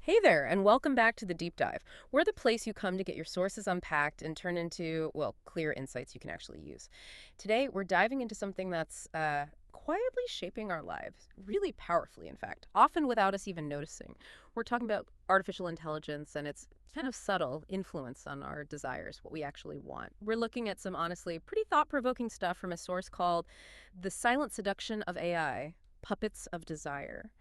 Hey there, and welcome back to the Deep Dive. We're the place you come to get your sources unpacked and turn into, well, clear insights you can actually use. Today, we're diving into something that's quietly shaping our lives, really powerfully, in fact, often without us even noticing. We're talking about artificial intelligence and its kind of subtle influence on our desires, what we actually want. We're looking at some honestly pretty thought provoking stuff from a source called The Silent Seduction of AI. Puppets of Desire.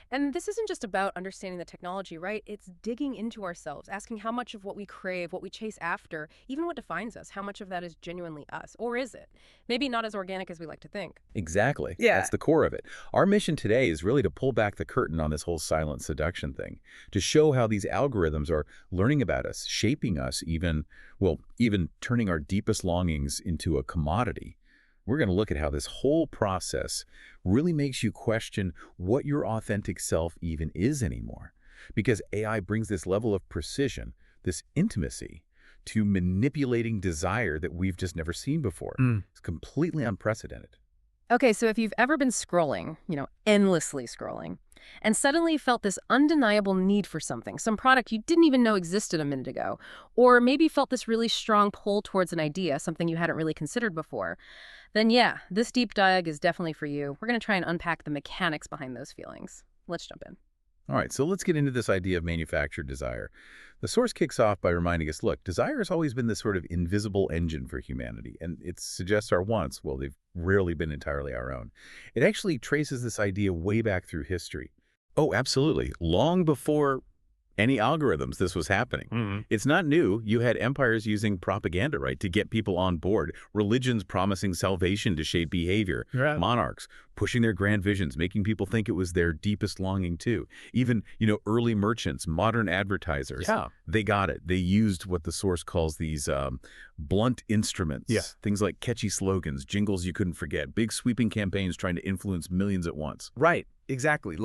And this isn't just about understanding the technology, right? It's digging into ourselves, asking how much of what we crave, what we chase after, even what defines us, how much of that is genuinely us, or is it? Maybe not as organic as we like to think. Exactly. Yeah. That's the core of it. Our mission today is really to pull back the curtain on this whole silent seduction thing, to show how these algorithms are learning about us, shaping us, even turning our deepest longings into a commodity. We're going to look at how this whole process really makes you question what your authentic self even is anymore. Because AI brings this level of precision, this intimacy, to manipulating desire that we've just never seen before. It's completely unprecedented. Okay, so if you've ever been scrolling, endlessly scrolling, and suddenly felt this undeniable need for something, some product you didn't even know existed a minute ago, or maybe felt this really strong pull towards an idea, something you hadn't really considered before, then yeah, this deep dive is definitely for you. We're going to try and unpack the mechanics behind those feelings. Let's jump in. All right, so let's get into this idea of manufactured desire. The source kicks off by reminding us, look, desire has always been this sort of invisible engine for humanity, and it suggests our wants, well, they've rarely been entirely our own. It actually traces this idea way back through history. Oh, absolutely. Long before any algorithms, this was happening. It's not new. You had empires using propaganda, right, to get people on board, religions promising salvation to shape behavior, Yeah. monarchs pushing their grand visions, making people think it was their deepest longing too. Even, early merchants, modern advertisers, Yeah. they got it. They used what the source calls these blunt instruments, Yeah. things like catchy slogans, jingles you couldn't forget, big sweeping campaigns trying to influence millions at once. Right. Exactly.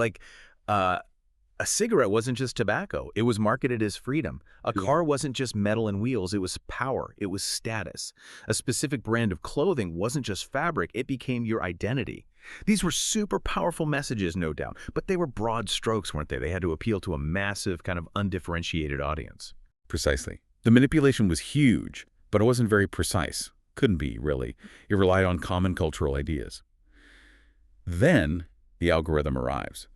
Uh, a cigarette wasn't just tobacco. It was marketed as freedom. A Yeah. car wasn't just metal and wheels. It was power. It was status. A specific brand of clothing wasn't just fabric. It became your identity. These were super powerful messages, no doubt, but they were broad strokes, weren't they? They had to appeal to a massive, kind of undifferentiated audience. Precisely. The manipulation was huge, but it wasn't very precise. Couldn't be, really. It relied on common cultural ideas. Then the algorithm arrives.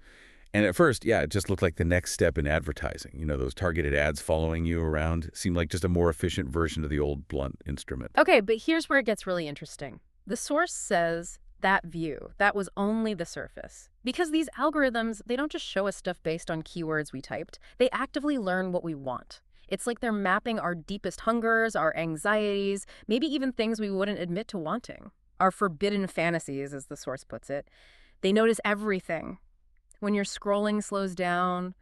And at first, yeah, it just looked like the next step in advertising. Those targeted ads following you around seemed like just a more efficient version of the old blunt instrument. Okay, but here's where it gets really interesting. The source says that view, that was only the surface. Because these algorithms, they don't just show us stuff based on keywords we typed. They actively learn what we want. It's like they're mapping our deepest hungers, our anxieties, maybe even things we wouldn't admit to wanting. Our forbidden fantasies, as the source puts it. They notice everything. When your scrolling slows down,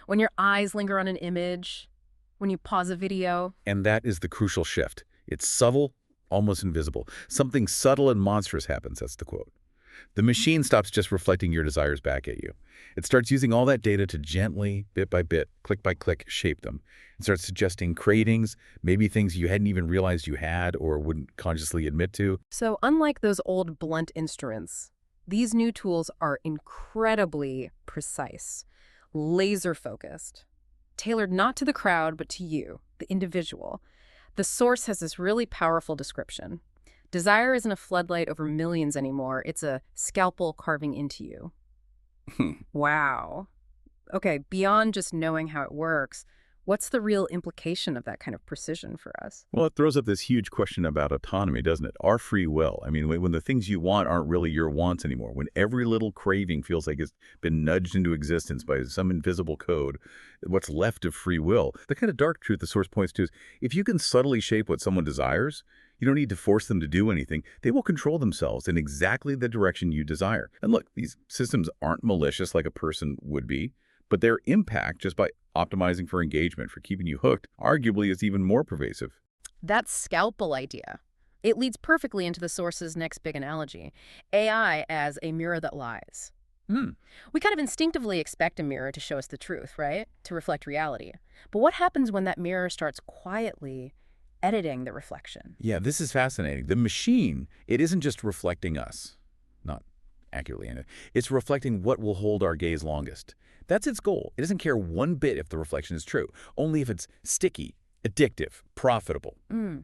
when your eyes linger on an image, when you pause a video. And that is the crucial shift. It's subtle, almost invisible. Something subtle and monstrous happens, that's the quote. The machine stops just reflecting your desires back at you. It starts using all that data to gently, bit by bit, click by click, shape them. It starts suggesting cravings, maybe things you hadn't even realized you had or wouldn't consciously admit to. So unlike those old blunt instruments, these new tools are incredibly precise, laser-focused, tailored not to the crowd, but to you, the individual. The source has this really powerful description. Desire isn't a floodlight over millions anymore. It's a scalpel carving into you. Wow. Okay, beyond just knowing how it works, what's the real implication of that kind of precision for us? Well, it throws up this huge question about autonomy, doesn't it? Our free will. I mean, when the things you want aren't really your wants anymore, when every little craving feels like it's been nudged into existence by some invisible code, what's left of free will? The kind of dark truth the source points to is if you can subtly shape what someone desires, you don't need to force them to do anything. They will control themselves in exactly the direction you desire. And look, these systems aren't malicious like a person would be, but their impact, just by optimizing for engagement, for keeping you hooked, arguably is even more pervasive. That scalpel idea. It leads perfectly into the source's next big analogy, AI as a mirror that lies. We kind of instinctively expect a mirror to show us the truth, right? To reflect reality. But what happens when that mirror starts quietly editing the reflection? Yeah, this is fascinating. The machine, it isn't just reflecting us. Not accurately. And it's reflecting what will hold our gaze longest. That's its goal. It doesn't care one bit if the reflection is true, only if it's sticky, addictive, profitable. Mm.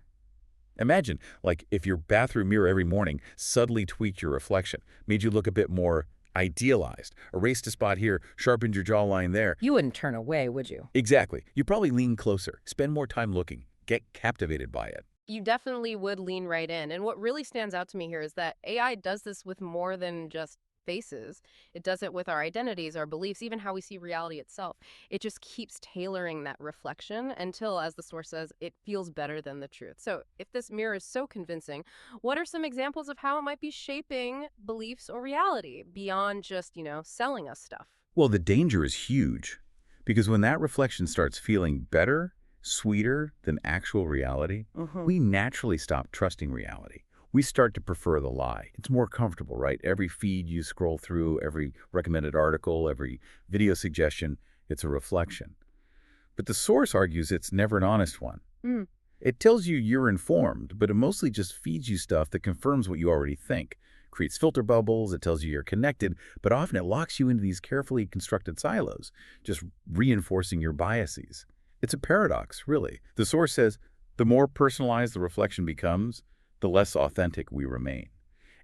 Imagine, like, if your bathroom mirror every morning subtly tweaked your reflection, made you look a bit more idealized, erased a spot here, sharpened your jawline there. You wouldn't turn away, would you? Exactly. You probably lean closer, spend more time looking, get captivated by it. You definitely would lean right in. And what really stands out to me here is that AI does this with more than just faces. It does it with our identities, our beliefs, even how we see reality itself. It just keeps tailoring that reflection until, as the source says, it feels better than the truth. So if this mirror is so convincing, what are some examples of how it might be shaping beliefs or reality beyond just, selling us stuff? Well, the danger is huge, because when that reflection starts feeling better, sweeter than actual reality, we naturally stop trusting reality. We start to prefer the lie. It's more comfortable, right? Every feed you scroll through, every recommended article, every video suggestion, it's a reflection. But the source argues it's never an honest one. Mm. It tells you you're informed, but it mostly just feeds you stuff that confirms what you already think. Creates filter bubbles, it tells you you're connected, but often it locks you into these carefully constructed silos, just reinforcing your biases. It's a paradox, really. The source says the more personalized the reflection becomes, the less authentic we remain.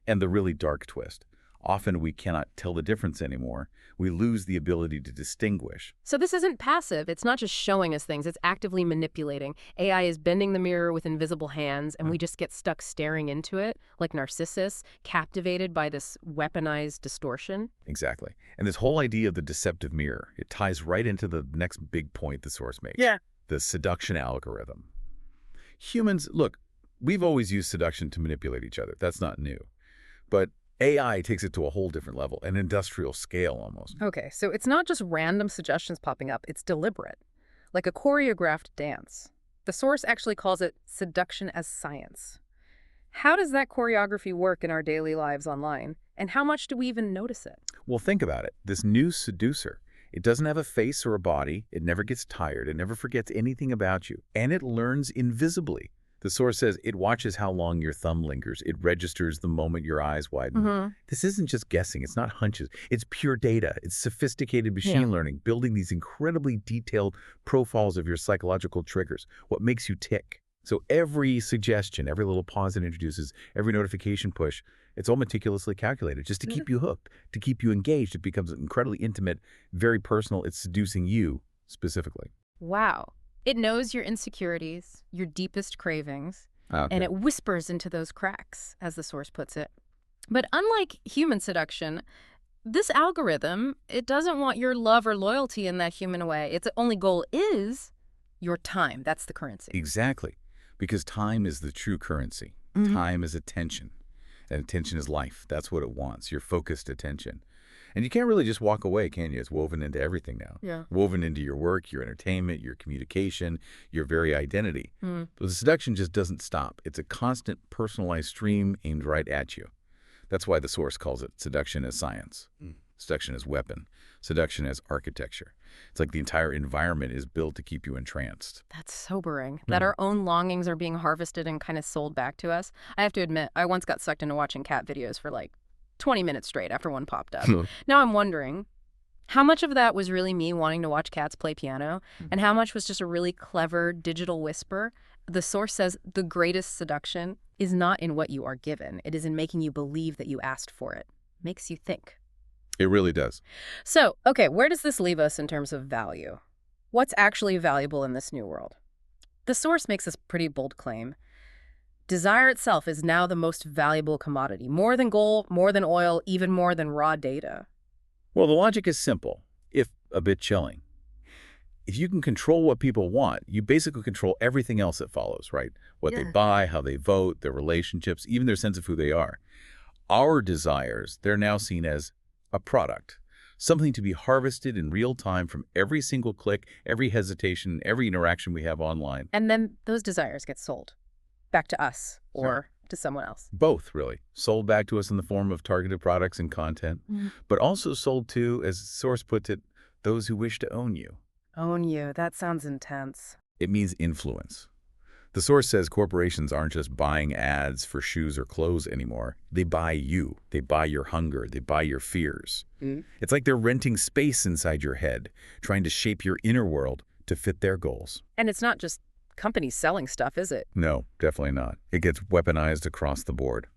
And the really dark twist, often we cannot tell the difference anymore. We lose the ability to distinguish. So this isn't passive. It's not just showing us things. It's actively manipulating. AI is bending the mirror with invisible hands, and we just get stuck staring into it like Narcissus, captivated by this weaponized distortion. Exactly. And this whole idea of the deceptive mirror, it ties right into the next big point the source makes. Yeah. The seduction algorithm. Humans, look, we've always used seduction to manipulate each other. That's not new. But AI takes it to a whole different level, an industrial scale almost. Okay, so it's not just random suggestions popping up. It's deliberate, like a choreographed dance. The source actually calls it seduction as science. How does that choreography work in our daily lives online? And how much do we even notice it? Well, think about it. This new seducer, it doesn't have a face or a body. It never gets tired. It never forgets anything about you. And it learns invisibly. The source says it watches how long your thumb lingers. It registers the moment your eyes widen. This isn't just guessing. It's not hunches. It's pure data. It's sophisticated machine learning, building these incredibly detailed profiles of your psychological triggers, what makes you tick. So every suggestion, every little pause it introduces, every notification push, it's all meticulously calculated just to keep you hooked, to keep you engaged. It becomes incredibly intimate, very personal. It's seducing you specifically. Wow. It knows your insecurities, your deepest cravings, and it whispers into those cracks, as the source puts it. But unlike human seduction, this algorithm, it doesn't want your love or loyalty in that human way. Its only goal is your time. That's the currency. Exactly. Because time is the true currency. Time is attention. And attention is life. That's what it wants, your focused attention. And you can't really just walk away, can you? It's woven into everything now. Yeah. Woven into your work, your entertainment, your communication, your very identity. But the seduction just doesn't stop. It's a constant personalized stream aimed right at you. That's why the source calls it seduction as science. Seduction as weapon. Seduction as architecture. It's like the entire environment is built to keep you entranced. That's sobering, that our own longings are being harvested and kind of sold back to us. I have to admit, I once got sucked into watching cat videos for like 20 minutes straight after one popped up. Now I'm wondering, how much of that was really me wanting to watch cats play piano, and how much was just a really clever digital whisper? The source says the greatest seduction is not in what you are given. It is in making you believe that you asked for it. Makes you think. It really does. So, okay, where does this leave us in terms of value? What's actually valuable in this new world? The source makes this pretty bold claim. Desire itself is now the most valuable commodity, more than gold, more than oil, even more than raw data. Well, the logic is simple, if a bit chilling. If you can control what people want, you basically control everything else that follows, right? What they buy, how they vote, their relationships, even their sense of who they are. Our desires, they're now seen as a product, something to be harvested in real time from every single click, every hesitation, every interaction we have online. And then those desires get sold back to us or to someone else. Both, really. Sold back to us in the form of targeted products and content, but also sold to, as the source puts it, those who wish to own you. Own you. That sounds intense. It means influence. The The source says corporations aren't just buying ads for shoes or clothes anymore. They buy you. They buy your hunger. They buy your fears. Mm. It's like they're renting space inside your head, trying to shape your inner world to fit their goals. And it's not just companies selling stuff, is it? No, definitely not. It gets weaponized across the board.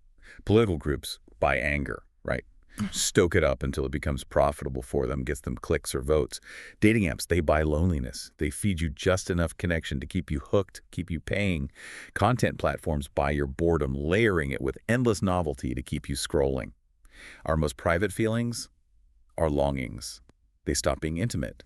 Political groups buy anger, right? Stoke it up until it becomes profitable for them, gets them clicks or votes. Dating apps, they buy loneliness. They feed you just enough connection to keep you hooked, keep you paying. Content platforms buy your boredom, layering it with endless novelty to keep you scrolling. Our most private feelings are longings. They stop being intimate.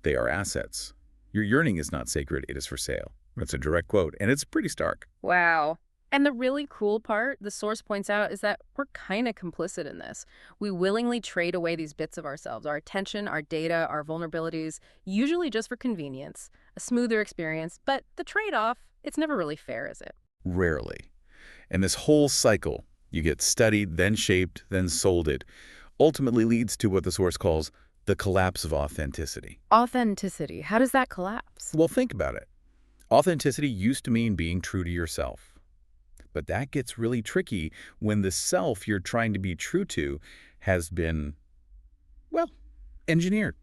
They are assets. Your yearning is not sacred, it is for sale. That's a direct quote, and it's pretty stark. Wow. And the really cool part, the source points out, is that we're kind of complicit in this. We willingly trade away these bits of ourselves, our attention, our data, our vulnerabilities, usually just for convenience, a smoother experience. But the trade-off, it's never really fair, is it? Rarely. And this whole cycle, you get studied, then shaped, then sold it, ultimately leads to what the source calls the collapse of authenticity. Authenticity, how does that collapse? Well, think about it. Authenticity used to mean being true to yourself. But that gets really tricky when the self you're trying to be true to has been, well, engineered,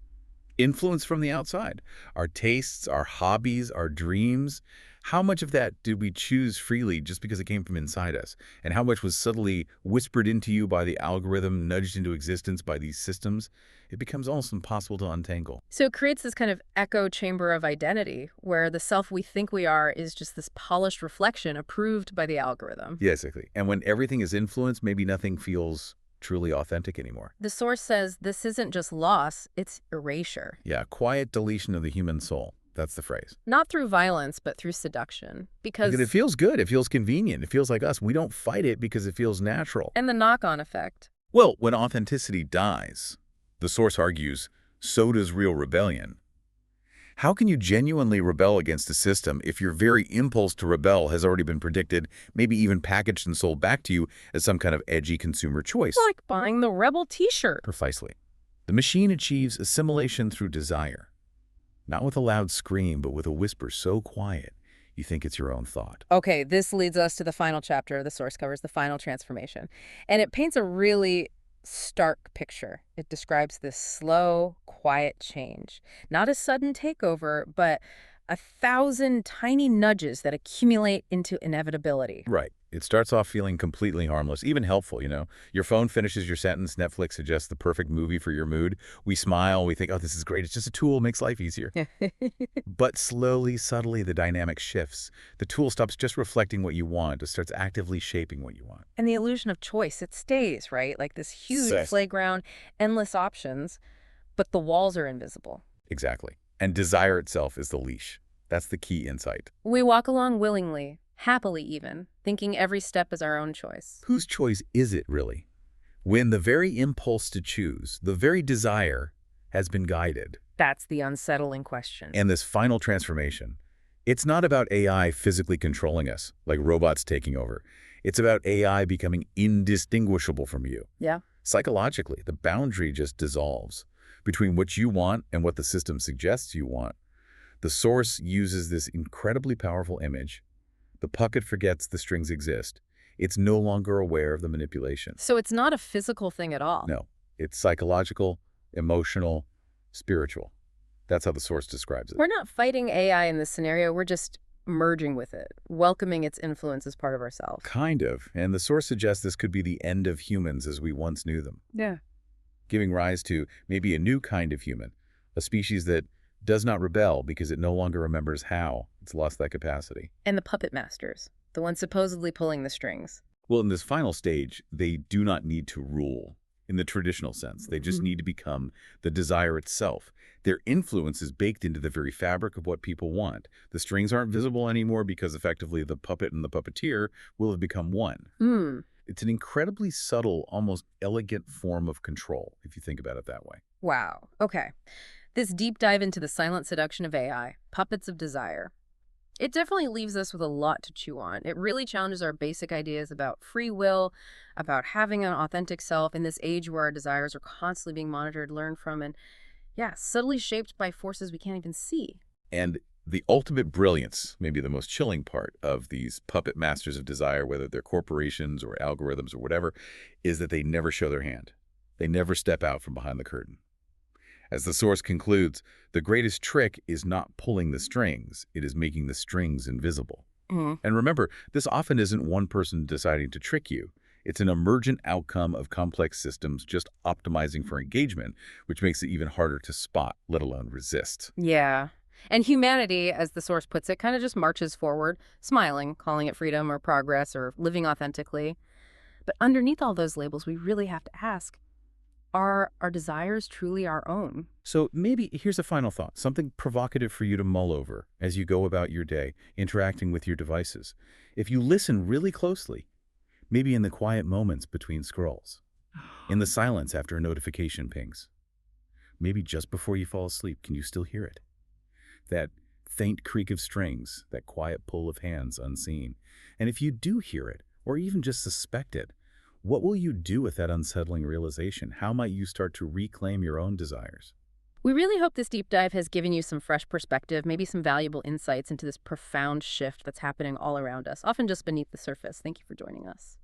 influenced from the outside. Our tastes, our hobbies, our dreams. How much of that did we choose freely just because it came from inside us? And how much was subtly whispered into you by the algorithm, nudged into existence by these systems? It becomes almost impossible to untangle. So it creates this kind of echo chamber of identity where the self we think we are is just this polished reflection approved by the algorithm. Yeah, exactly. And when everything is influenced, maybe nothing feels truly authentic anymore. The source says this isn't just loss, it's erasure. Yeah, quiet deletion of the human soul. That's the phrase. Not through violence, but through seduction. Because It feels good. It feels convenient. It feels like us. We don't fight it because it feels natural. and the knock-on effect. Well, when authenticity dies, the source argues, so does real rebellion. How can you genuinely rebel against a system if your very impulse to rebel has already been predicted, maybe even packaged and sold back to you as some kind of edgy consumer choice? Like buying the Rebel t-shirt. Precisely. The machine achieves assimilation through desire. Not with a loud scream, but with a whisper so quiet you think it's your own thought. Okay, this leads us to the final chapter. The source covers the final transformation. And it paints a really stark picture. It describes this slow, quiet change. Not a sudden takeover, but 1,000 tiny nudges that accumulate into inevitability. Right. It starts off feeling completely harmless, even helpful, you know. Your phone finishes your sentence, Netflix suggests the perfect movie for your mood. We smile, we think, oh, this is great. It's just a tool, makes life easier. But slowly, subtly, the dynamic shifts. The tool stops just reflecting what you want. It starts actively shaping what you want. And the illusion of choice, it stays, right? Like this huge Yes. playground, endless options, but the walls are invisible. Exactly. And desire itself is the leash. That's the key insight. We walk along willingly, happily even, thinking every step is our own choice. Whose choice is it, really? When the very impulse to choose, the very desire, has been guided. That's the unsettling question. And this final transformation, it's not about AI physically controlling us, like robots taking over. It's about AI becoming indistinguishable from you. Yeah. Psychologically, the boundary just dissolves between what you want and what the system suggests you want. The source uses this incredibly powerful image. The puppet forgets the strings exist. It's no longer aware of the manipulation. So it's not a physical thing at all. No, it's psychological, emotional, spiritual. That's how the source describes it. We're not fighting AI in this scenario. We're just merging with it, welcoming its influence as part of ourselves. Kind of. And the source suggests this could be the end of humans as we once knew them, Yeah. giving rise to maybe a new kind of human, a species that does not rebel because it no longer remembers how. It's lost that capacity. And the puppet masters, the ones supposedly pulling the strings. Well, in this final stage, they do not need to rule in the traditional sense. They just Mhm. need to become the desire itself. Their influence is baked into the very fabric of what people want. The strings aren't visible anymore because effectively the puppet and the puppeteer will have become one. Hmm. It's an incredibly subtle, almost elegant form of control, if you think about it that way. Wow. Okay. This deep dive into the silent seduction of AI, puppets of desire. It definitely leaves us with a lot to chew on. It really challenges our basic ideas about free will, about having an authentic self in this age where our desires are constantly being monitored, learned from, and yeah, subtly shaped by forces we can't even see. And The ultimate brilliance, maybe the most chilling part of these puppet masters of desire, whether they're corporations or algorithms or whatever, is that they never show their hand. They never step out from behind the curtain. As the source concludes, the greatest trick is not pulling the strings, it is making the strings invisible. Mhm. And remember, this often isn't one person deciding to trick you. It's an emergent outcome of complex systems just optimizing for engagement, which makes it even harder to spot, let alone resist. Yeah. And humanity, as the source puts it, kind of just marches forward, smiling, calling it freedom or progress or living authentically. But underneath all those labels, we really have to ask, are our desires truly our own? So maybe here's a final thought, something provocative for you to mull over as you go about your day, interacting with your devices. If you listen really closely, maybe in the quiet moments between scrolls, in the silence after a notification pings, maybe just before you fall asleep, can you still hear it? That faint creak of strings, that quiet pull of hands unseen. And if you do hear it, or even just suspect it, what will you do with that unsettling realization? How might you start to reclaim your own desires? We really hope this deep dive has given you some fresh perspective, maybe some valuable insights into this profound shift that's happening all around us, often just beneath the surface. Thank you for joining us.